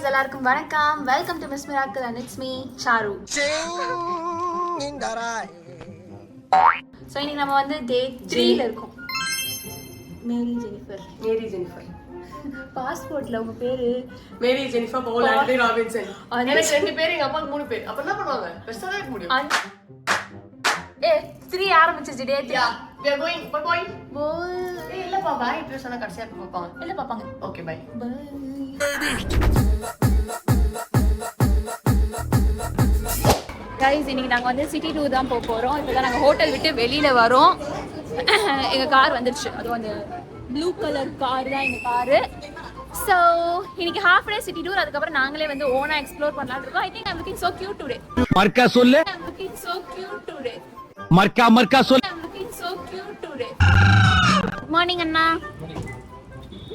guys, எல்லாருக்கும் வணக்கம். Welcome to Miss Miracle and it's me, Charu. So இன்னைக்கு நம்ம வந்து day 3ல இருக்கோம். மேரி ஜெனிஃபர். பாஸ்போர்ட்ல உங்க பேரு மேரி ஜெனிஃபர் பவுல் ஆண்ட்ரி ராபின்சன். எனக்கு ரெண்டு பேர், எங்க அப்பாக்கு 3 பேர். அப்ப என்ன பண்ணுவாங்க? பெருசா தான் இருக்க முடியும். 3 ஆரம்பிச்சிச்சு day 3. Yeah, we are going. Bye. இல்ல பாப்பா, இப்ப சொன்னா கடைசியா பாப்பாங்க. இல்ல பாப்பாங்க. Okay, bye. Guys, இன்னைக்கு நாங்க வந்து சிட்டி டூர் தான் போறோம். இப்பதான் நாங்க ஹோட்டல் விட்டு வெளியில வரோம். எங்க கார் வந்துருச்சு. அதுவும் அந்த ப்ளூ கலர் கார் தான் எங்க காரு. So இன்னைக்கு half day city tour, அதுக்கப்புறம் நாங்களே வந்து ஓனா எக்ஸ்ப்ளோர் பண்ணலாம்னு இருக்கோம். I think I'm looking so cute today. மர்க்கா சொல்லு. I'm looking so cute today. மர்க்கா சொல்லு. I'm looking so cute today. Good morning அண்ணா.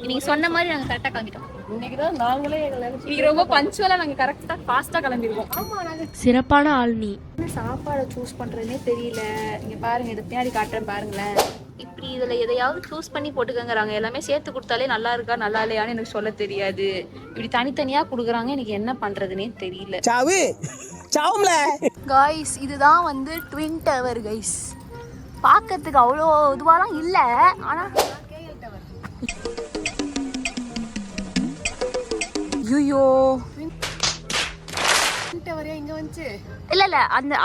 இன்னைக்கு சொன்ன மாதிரி நாங்க கரெக்டா கிளம்பிட்டோம். இன்னைக்கு தான் நாங்களே இன்னைக்கு ரொம்ப பஞ்சுவலா நாங்க கரெக்டா ஃபாஸ்டா கிளம்பிருக்கோம். ஆமா, நாங்க சிறப்பான ஆள் நீ. என்ன சாப்பாடை சூஸ் பண்றதுனே தெரியல. இங்க பாருங்க, இது பின்னாடி காட்டுறேன் பாருங்களேன். இப்படி இதுல எதையாவது சூஸ் பண்ணி போட்டுக்கங்கறாங்க. எல்லாமே சேர்த்து கொடுத்தாலே நல்லா இருக்கா நல்லா இல்லையான்னு எனக்கு சொல்ல தெரியாது. இப்படி தனித்தனியா கொடுக்குறாங்க. எனக்கு என்ன பண்றதுன்னே தெரியல. சாவும்ல गाइस, இதுதான் வந்து ட்வின் டவர் गाइस. பார்க்கிறதுக்கு அவ்வளோ இதுவாலாம் இல்ல, ஆனா ஐயோ ட்வின் டவரே இங்க வந்து. இல்ல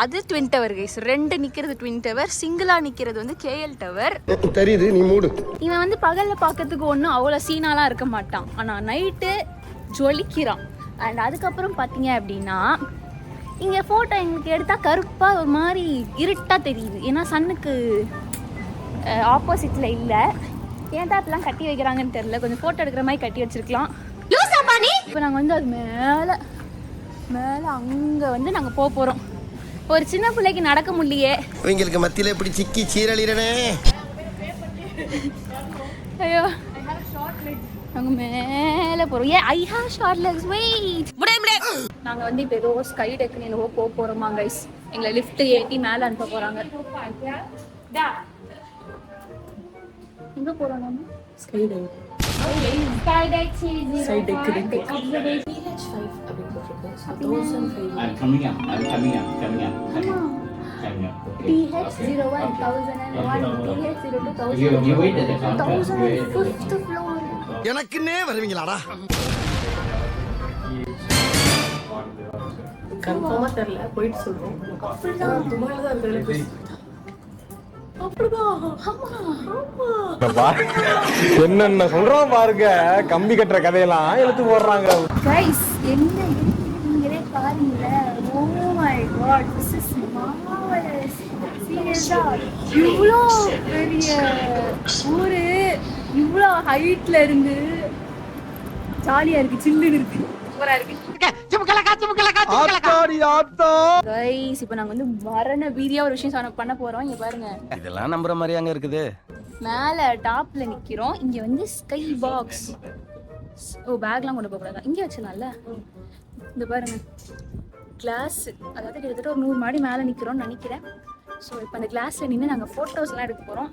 அது ட்வின் டவர் गाइस. ரெண்டு நிக்கிறது ட்வின் டவர், சிங்கிளா நிக்கிறது வந்து கேஎல் டவர். தெரியுது, நீ மூடு. இவன் வந்து பகல்ல பார்க்கிறதுக்கு ஒன்றும் அவ்வளோ சீனாலாம் இருக்க மாட்டான், ஆனா நைட்டு ஜொலிக்கிறான். அண்ட் அதுக்கப்புறம் பார்த்தீங்க அப்படின்னா இங்கே ஃபோட்டோ எங்களுக்கு எடுத்தால் கருப்பாக ஒரு மாதிரி இருட்டாக தெரியுது. ஏன்னா சன்னுக்கு ஆப்போசிட்டில் இல்லை. ஏன் தான் இப்பெல்லாம் கட்டி வைக்கிறாங்கன்னு தெரியல. கொஞ்சம் ஃபோட்டோ எடுக்கிற மாதிரி கட்டி வச்சிருக்கலாம். இப்போ நாங்கள் வந்து அது மேலே அங்கே வந்து நாங்கள் போகிறோம். ஒரு சின்ன பிள்ளைக்கு நடக்க முடியலையே. இவங்களுக்கு மத்தியில இப்படி சிக்கி சீரழிறனே. ஐயோ, நாங்க மேலே போகிறோம். And I have short legs, wait. நாங்கள் வந்து இப்போ ஏதோ ஸ்கை டெக்குன்னு என்னவோ போகிறோமா கைஸ். எங்களை லிஃப்ட் ஏற்றி மேலே அனுப்ப போகிறாங்க. எங்கே போகிறோம் நம்ம? Sky tech. I'm coming up. TH01, 1001, TH02, You wait at the counter. 1005th floor. எனக்குன்னே வருவீங்களாடா? கன்ஃபார்மா தெரியல, போயிட்டு சொல்றோம். அப்படிதான் துபாயில தான் இருக்கு. என்னென்ன சொல்றோம் பாருங்க. கம்பி கட்டுற கதையெல்லாம் எழுத்து போடுறாங்க. கைஸ், என்ன நீங்களே பாருங்களேன். Oh my god, this is marvellous. சீரியஸா இவ்வளோ பெரிய ஊரு, இவ்வளோ ஹைட்ல இருந்து ஜாலியா இருக்கு, சில்லுன்னு இருக்கு, சூப்பரா இருக்கு. கைஸ், இப்போ நாங்க வந்து மரண வீதியா ஒரு விஷயம் பண்ண போறோம். இங்க பாருங்க, இதெல்லாம் நம்புற மாதிரி அங்க இருக்குது. மேல டாப்ல நிக்கிறோம். இங்க வந்து ஸ்கை பாக்ஸ். ஓ, பேக்லாம் கொண்டு போக கூடாதா? இங்கே வச்சலாம்ல. இந்த பாருங்க, கிளாஸ். அதாவது கிட்டத்தட்ட ஒரு 100 மாடி மேலே நிற்கிறோம்னு நினைக்கிறேன். ஸோ இப்போ அந்த கிளாஸில் நின்று நாங்கள் ஃபோட்டோஸ்லாம் எடுக்க போகிறோம்.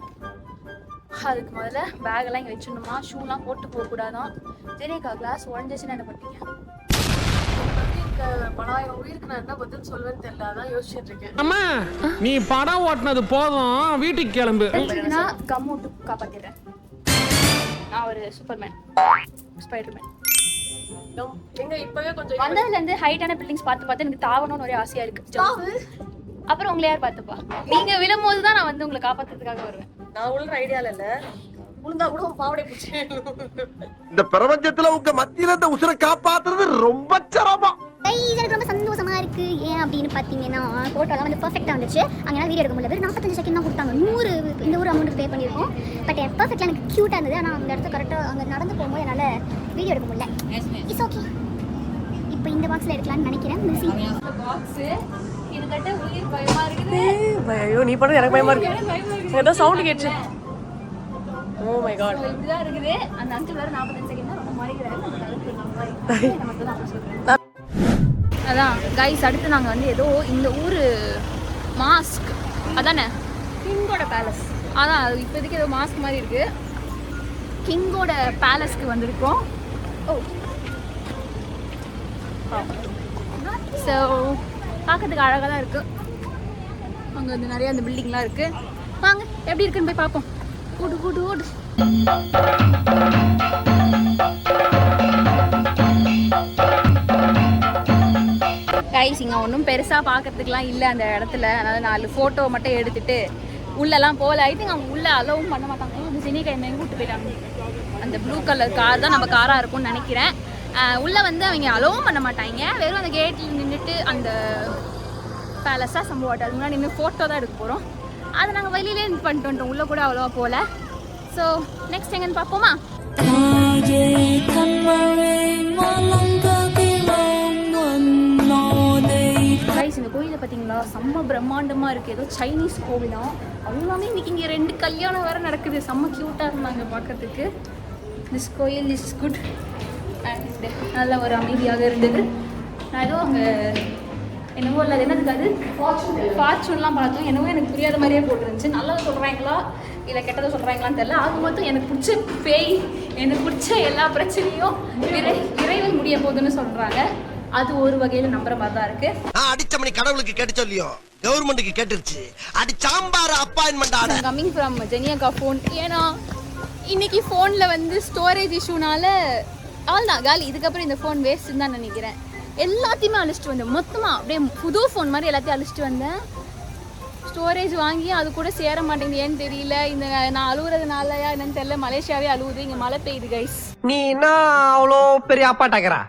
அதுக்கு முதல்ல பேக்கெல்லாம் இங்கே வச்சிடணுமா, ஷூலாம் போட்டு போகக்கூடாதான். சரிக்கா, கிளாஸ் உடஞ்சிச்சுன்னா என்ன பண்ணுறீங்க? பணாயிரம் உயிருக்கு நான் என்ன பதில் சொல்வேன்னு தெரியல, அதான் யோசிச்சுட்டு இருக்கேன். அம்மா, நீ படம் ஓட்டினது போதும், வீட்டுக்கு கிளம்பு. நான் கம் விட்டு காப்பாற்றிடுறேன். நான் ஒரு சூப்பர்மேன், ஸ்பைடர்மேன். எங்க இப்பவே கொஞ்சம் வந்ததுலேருந்து ஹைட்டான பில்டிங்ஸ் பார்த்து எனக்கு தாவணும்னு ஒரே ஆசையா இருக்கு. அப்புறம் உங்களை யார் பார்த்துப்பா? நீங்க விழும்போது தான் நான் வந்து உங்களை காப்பாத்துறதுக்காக வருவேன். நான் உள்ள ஐடியால இல்ல, உளுந்தா கூட பாவடை பிடிச்சி. இந்த பிரபஞ்சத்துல உங்க மத்தியில இந்த உசுரை காப்பாத்துறது ரொம்ப சிரமம். எனக்கு ரொம்ப சந்தோஷமா இருக்கு. ஏன் அப்படின்னு பார்த்தீங்கன்னா, ஃபோட்டோலாம் வந்து பர்ஃபெக்டாக வந்துச்சு. அங்கே வீடியோ எடுக்க முடியல. 45 செகண்ட் தான் கொடுத்தாங்க. 100 இந்த ஒரு அமௌண்ட் பே பண்ணியிருக்கோம். பட் பர்ஃபெக்டாக எனக்கு க்யூட்டாக இருந்தது. ஆனால் அந்த இடத்துல கரெக்டாக அங்கே நடந்து போகும்போது என்னால் வீடியோ எடுக்க முடியல. It's okay. இப்போ இந்த பாக்ஸில் எடுக்கலாம்னு நினைக்கிறேன். பாக்ஸ் இதுக்கிட்ட உயிர் பயமா இருக்குது. ஐயோ, நீ பண்ணது எனக்கு பயமா இருக்கு. ஏதோ சவுண்ட் கேட்ச்சு. ஓ மை காட், இப்படிதான் இருக்குது. அந்த அங்கிள் வேற 45 செகண்ட் தான் ரொம்ப மாறிக்கிறாரு. நமக்கு தான் சொல்றேன். அதான் கைஸ், அடுத்து நாங்கள் வந்து ஏதோ இந்த ஊர் மாஸ்க், அதானே கிங்கோட பேலஸ். அதான் இப்போதைக்கு ஏதோ மாஸ்க் மாதிரி இருக்கு. கிங்கோட பேலஸ்க்கு வந்திருக்கோம். ஓ, ஸோ பார்க்கறதுக்கு அழகாக தான் இருக்குது. அங்கே வந்து நிறைய அந்த பில்டிங்லாம் இருக்குது. வாங்க எப்படி இருக்குன்னு போய் பார்ப்போம். ஓடு ஓடு ஓடு. கைஸ் இங்கே ஒன்றும் பெருசாக பார்க்கறதுக்குலாம் இல்லை அந்த இடத்துல. அதனால் 4 ஃபோட்டோ மட்டும் எடுத்துகிட்டு உள்ளெல்லாம் போகல. ஐ திங்க் அவங்க உள்ளே அலோவும் பண்ண மாட்டாங்க. அந்த சினிக்கை எங்கே கூப்பிட்டு போயிட்டாங்க. அந்த ப்ளூ கலர் கார் தான் நம்ம காராக இருக்கும்னு நினைக்கிறேன். உள்ளே வந்து அவங்க அலோவும் பண்ண மாட்டாங்க. வெறும் அந்த கேட்டில் நின்றுட்டு அந்த பேலஸாக சம்பவம் அது முன்னாடி நின்று ஃபோட்டோ தான் எடுக்க போகிறோம். அதை நாங்கள் வெளியிலே இது பண்ணிட்டு வந்துட்டோம். உள்ளே கூட அவ்வளோவா போகல. ஸோ நெக்ஸ்ட் எங்கன்னு பார்ப்போமா? கைஸ் இந்த கோயிலை பார்த்தீங்களா, செம்ம பிரம்மாண்டமாக இருக்குது. ஏதோ சைனீஸ் கோவிலா. எல்லாமே இன்னைக்கு இங்கே 2 கல்யாணம் வேறு நடக்குது. செம்ம க்யூட்டாக இருந்தாங்க பார்க்கறதுக்கு. திஸ் கோயில் இஸ் குட் அண்ட் நல்ல ஒரு அமைதியாக இருந்தது. நான் ஏதோ அங்கே என்னவோ இல்லை, அது என்னதுக்கு அது ஃபார்ச்சூன்லாம் பார்த்தோம். என்னவோ எனக்கு புரியாத மாதிரியே போட்டுருந்துச்சு. நல்லதை சொல்கிறாங்களா இல்லை கெட்டதை சொல்கிறாங்களான்னு தெரியல. அது மட்டும் எனக்கு பிடிச்ச பேய், எனக்கு பிடிச்ச எல்லா பிரச்சனையும் விரைவில் முடிய போகுதுன்னு சொல்கிறாங்க. அது ஒரு வகையில் நம்புற மாதிரி தான் இருக்கு. அடிச்ச மணி கடவுளுக்கு கேட்டு சொல்லியோ கவர்மெண்ட்டுக்கு கேட்டுருச்சு. அடி சாம்பார் அப்பாயின்மெண்ட் ஆட கம்மிங் ஃப்ரம் ஜெனியாக்கா ஃபோன். ஏன்னா இன்னைக்கு ஃபோனில் வந்து ஸ்டோரேஜ் இஷ்யூனால தான் காலி. இதுக்கப்புறம் இந்த ஃபோன் வேஸ்ட்டுன்னு தான் நினைக்கிறேன். எல்லாத்தையுமே அழிச்சிட்டு வந்தேன். மொத்தமாக அப்படியே புது ஃபோன் மாதிரி எல்லாத்தையும் அழிச்சிட்டு வந்தேன். ஸ்டோரேஜ் வாங்கி அது கூட சேர மாட்டேங்குது. ஏன்னு தெரியல. இந்த நான் அழுகுறதுனாலயா என்னன்னு தெரியல. மலேசியாவே அழுகுது. இங்கே மழை பெய்யுது கைஸ். நீ என்ன அவ்வளோ பெரிய அப்பாட்டாக்கிறா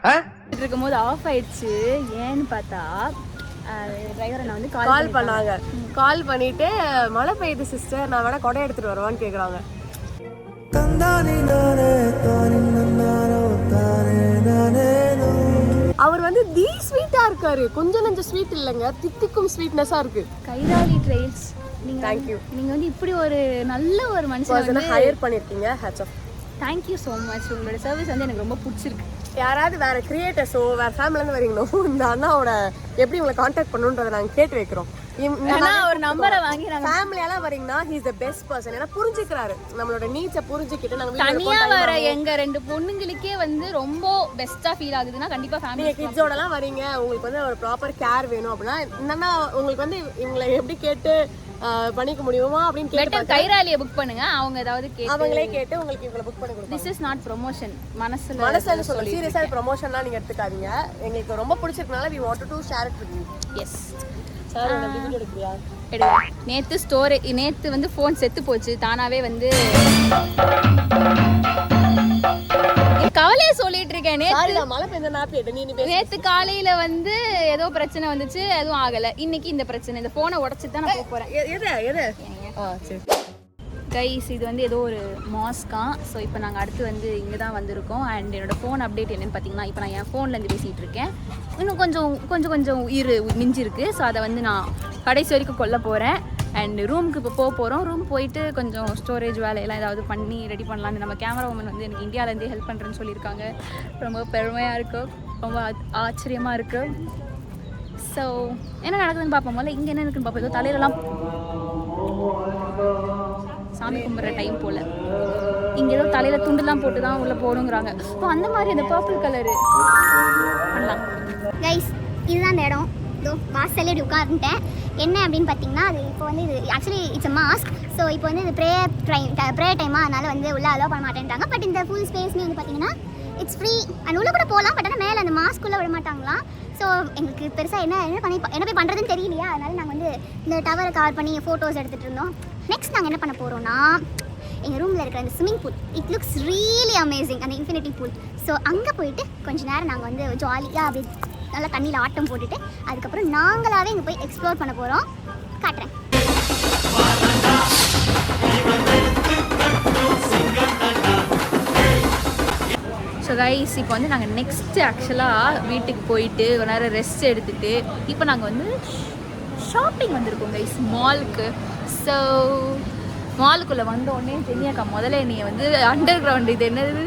இருக்கும் போது ஆஃப் ஆயிடுச்சு. ஏன்னு பார்த்தா டிரைவரை நான் வந்து கால் பண்ணாங்க. கால் பண்ணிட்டு மழை பெய்யுது சிஸ்டர், நான் வேணா கொடை எடுத்துட்டு வருவான்னு கேக்குறாங்க. அவர் வந்து தி ஸ்வீட்டா இருக்காரு. கொஞ்சம் நஞ்ச ஸ்வீட் இல்லைங்க, தித்திக்கும் ஸ்வீட்னஸா இருக்கு. கைராலி ட்ரெயில்ஸ். Thank you. நீங்க வந்து இப்படி ஒரு நல்ல ஒரு மனுஷனை ஹையர் பண்ணிருக்கீங்க. Hats off. Thank you so much. உங்களோட சர்வீஸ் வந்து எனக்கு ரொம்ப பிடிச்சிருக்கு. யாராவது வேற கிரியேட்டர்ஸோ வேற ஃபேமிலியிலேருந்து வரீங்களோ இந்த அண்ணாவோட எப்படி உங்களை காண்டாக்ட் பண்ணுன்றதை நாங்கள் கேட்டு வைக்கிறோம். ஒரு நம்பரை வாங்கி ஃபேமிலியெல்லாம் வரீங்கன்னா he is the best person. ஏன்னா புரிஞ்சுக்கிறாரு நம்மளோட நீட்ஸை புரிஞ்சுக்கிட்டு. நாங்கள் தனியா வர எங்க 2 பொண்ணுங்களுக்கே வந்து ரொம்ப பெஸ்ட்டா ஃபீல் ஆகுதுன்னா கண்டிப்பா ஃபேமிலி. நீங்க கிட்ஸோடலாம் வரீங்க, உங்களுக்கு வந்து ஒரு ப்ராப்பர் கேர் வேணும் அப்படின்னா என்னன்னா உங்களுக்கு வந்து இவங்களை எப்படி கேட்டு பண்ணிக்க முடியுமா அப்படின்னு கேட்டு கைராலியை புக் பண்ணுங்க. அவங்க ஏதாவது அவங்களே கேட்டு உங்களுக்கு இவங்களை புக் பண்ணி கொடுங்க. This is not promotion. மனசுல சொல்லுங்க. சீரியஸா ப்ரொமோஷன்லாம் நீங்க எடுத்துக்காதீங்க. எங்களுக்கு ரொம்ப பிடிச்சிருக்கனால we wanted to share it with you. Yes sir இந்த வீடியோ எடுக்கறியா? நேத்து வந்து ஃபோன் செத்து போச்சு தானாவே. வந்து கவலையை சொல்லிட்டு இருக்கேன். நேத்து காலையில வந்து ஏதோ பிரச்சனை வந்துச்சு, எதுவும் ஆகல. இன்னைக்கு இந்த பிரச்சனை, இந்த போனை உடைச்சிட்டு தான் நான் போறேன். கைஸ் இது வந்து ஏதோ ஒரு மாஸ்கா. ஸோ இப்போ நாங்கள் அடுத்து வந்து இங்கே தான் வந்திருக்கோம். அண்ட் என்னோட ஃபோன் அப்டேட் என்னென்னு பார்த்தீங்கன்னா, இப்போ நான் என் ஃபோன்லேருந்து பேசிகிட்டு இருக்கேன். இன்னும் கொஞ்சம் உயிர் மிஞ்சிருக்கு. ஸோ அதை வந்து நான் கடைசி வரைக்கும் கொல்ல போகிறேன். அண்ட் ரூமுக்கு இப்போ போகிறோம். ரூம் போயிட்டு கொஞ்சம் ஸ்டோரேஜ் வேலையெல்லாம் ஏதாவது பண்ணி ரெடி பண்ணலான்னு. நம்ம கேமரா உமன் வந்து எனக்கு இந்தியாவிலேருந்தே ஹெல்ப் பண்ணுறேன்னு சொல்லியிருக்காங்க. ரொம்ப பெருமையாக இருக்குது, ரொம்ப ஆச்சரியமாக இருக்குது. ஸோ என்ன நடக்குதுன்னு பார்ப்போம். முதல்ல இங்கே என்ன இருக்குன்னு பார்ப்போம். ஏதோ தலையிலலாம் சாமி கும்பிட்ற டைம் போல் இங்கே ஏதோ தலையில் துண்டுலாம் போட்டு தான் உள்ளே போகணுங்கிறாங்க. இப்போ அந்த மாதிரி அந்த பர்பிள் கலரு பண்ணலாம். கைஸ் இதுதான் அந்த இடம். இதோ வாசல்லே இப்படி உட்காந்துட்டேன். என்ன அப்படின்னு பார்த்தீங்கன்னா, அது இப்போ வந்து இது actually it's a mask. So இப்போ வந்து இது ப்ரேயர் டைமாக அதனால் வந்து உள்ளே அலோவ் பண்ண மாட்டேன்ட்டாங்க. பட் இந்த ஃபுல் ஸ்பேஸ்மே வந்து பார்த்தீங்கன்னா இட்ஸ் ஃப்ரீ. அண்ட் உள்ளே கூட போகலாம். பட் ஆனால் மேலே அந்த மாஸ்க்குள்ளே விட மாட்டாங்களாம். ஸோ எங்களுக்கு பெருசாக என்ன போய் பண்ணுறதுன்னு தெரியலையா. அதனால் நாங்கள் வந்து இந்த டவரை கவர் பண்ணி ஃபோட்டோஸ் எடுத்துகிட்டு இருந்தோம். நெக்ஸ்ட் நாங்கள் என்ன பண்ண போகிறோம்னா, எங்கள் ரூமில் இருக்கிற அந்த swimming pool, it looks really amazing, அந்த இன்ஃபினிட்டி பூல். ஸோ அங்கே போயிட்டு கொஞ்ச நேரம் நாங்கள் வந்து ஜாலியாக அப்படி நல்லா தண்ணியில் ஆட்டம் போட்டுட்டு அதுக்கப்புறம் நாங்களாகவே இங்கே போய் எக்ஸ்ப்ளோர் பண்ண போகிறோம். காட்டுறேன். ஸோ கைஸ் இப்போ வந்து நாங்கள் நெக்ஸ்ட்டு ஆக்சுவலாக வீட்டுக்கு போயிட்டு ஒரு நேரம் ரெஸ்ட் எடுத்துகிட்டு இப்போ நாங்கள் வந்து ஷாப்பிங் வந்திருக்கோம் கைஸ், மாலுக்கு. ஸோ மாலுக்குள்ளே வந்தோடனே ஜெனியாக்கா முதல்ல என்னையை வந்து அண்டர் கிரவுண்ட், இது என்னது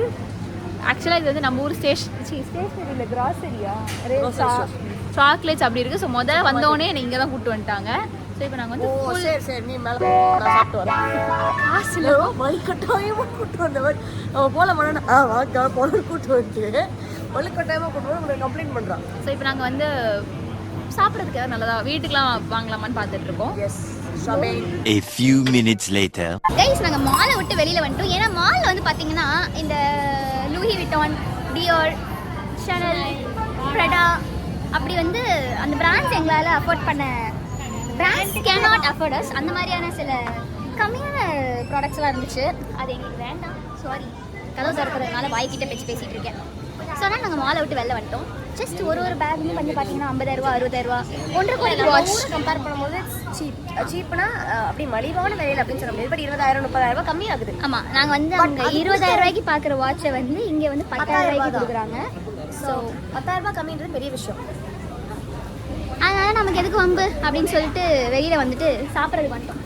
ஆக்சுவலாக இது வந்து நம்ம ஊர் ஸ்டேஷனரியில் கிராசரியா சாக்லேட்ஸ் அப்படி இருக்குது. ஸோ முதல்ல வந்தோடனே என்னை இங்கே தான் கூப்பிட்டு வந்துட்டாங்க. ஸோ இப்போ நாங்கள் வந்து சரி நீ மேலே சாப்பிட்டு வரேன். காசில் வழிகட்டாயமாக கூப்பிட்டு வந்தவர் அவன் போல மன வாக்கா போல கூப்பிட்டு வந்துட்டு வலுக்கட்டாயமா கூட்டு போய் உங்களை கம்ப்ளைண்ட் பண்றான். ஸோ இப்போ நாங்கள் வந்து சாப்பிட்றதுக்கு ஏதாவது நல்லதா வீட்டுக்குலாம் வாங்கலாமான்னு பார்த்துட்டு இருக்கோம். Yes shopping. A few minutes later. Guys நாங்கள் மாலை விட்டு வெளியில் வந்துட்டோம். ஏன்னா மாலில் வந்து பார்த்தீங்கன்னா இந்த லூயி விட்டான், டியோர், ஷனல், ப்ரடா அப்படி வந்து அந்த பிராண்ட்ஸ் எங்களால் அஃபோர்ட் பண்ண பிராண்ட்ஸ் கேனாட் அஃபோர்ட் அஸ் அந்த மாதிரியான சில கம்மியான ப்ராடக்ட்ஸ்லாம் இருந்துச்சு. அது எங்களுக்கு வேண்டாம். சாரி, கதவு திறக்கிறதுனால வாய்க்கிட்ட பேசிகிட்டு இருக்கேன். ஸோ அதனால் நாங்கள் மாலை விட்டு வெளில வந்துட்டோம். ஜஸ்ட் ஒரு பேக்லேயும் வந்து பார்த்தீங்கன்னா 50,000 60,000 1.5 கோடி வாட்ச் கம்பேர் பண்ணும்போது சீப்னா அப்படி மலிவான விலையில் அப்படின்னு சொல்ல முடியாது. பட் 20,000 30,000 கம்மி ஆகுது. ஆமாம், நாங்கள் வந்து அங்கே 20,000 ரூபாய்க்கு பார்க்குற வாட்சை வந்து இங்கே வந்து 10,000 ரூபாய்க்கு கொடுக்குறாங்க. ஸோ 10,000 ரூபாய் கம்மின்றது பெரிய விஷயம். அதனால் நமக்கு எதுக்கு வம்பு அப்படின்னு சொல்லிட்டு வெளியில் வந்துட்டு சாப்பிட்றதுக்கு வந்துட்டோம்.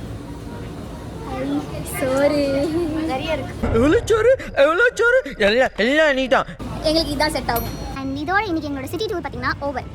சோறு நிறைய இருக்கு. எவ்வளோ சோறு எல்லாம் நீ தான். எங்களுக்கு இதுதான் செட் ஆகும். அண்ட் இதோட இன்னைக்கு எங்களோட சிட்டி டூர் பார்த்தீங்கன்னா ஓவர்.